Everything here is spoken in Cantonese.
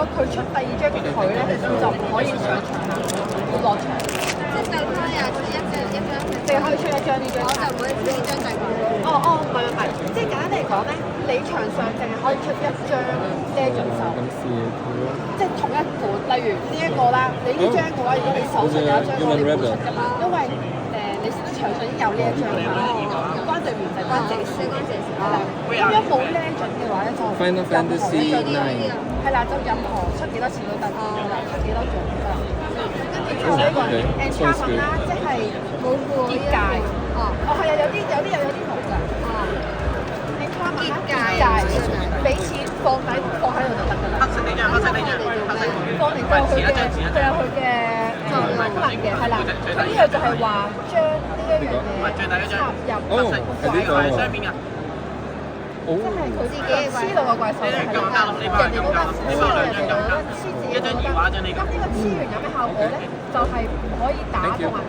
果佢出第二張嘅佢咧，就唔可以上場啦，要落場。即係對開啊，出一張，你可以出一張呢張我就唔可以出呢張第二張。唔係，即係簡單嚟講咧，你場上淨係可以出一張 legend 手，即係同一款。例如呢一個啦，你呢張嘅話，如果你手上有一張，我哋會出㗎嘛，因為你場上已經有呢一張啦，關隊員就關自己事，係啦。咁樣冇 legend 嘅話咧，就 Final Fantasy 9係啦，就任何出幾多次都得，係啦，出幾多種都得。跟住就呢個 enchantment 啦，即係冇過結界。係啊，有啲冇㗎。enchantment 啦，結界，俾錢放喺度就得㗎啦。黑色呢張，放嚟到佢嘅，佢有佢嘅功能嘅，係啦。佢呢個就係話將呢一樣嘢插入係呢個雙面㗎。即係佢自己黐到個怪獸係啦，人哋嗰個黐到人哋嗰個黐自己嗰個。咁呢個黐完有咩效果咧？就係唔可以打同埋。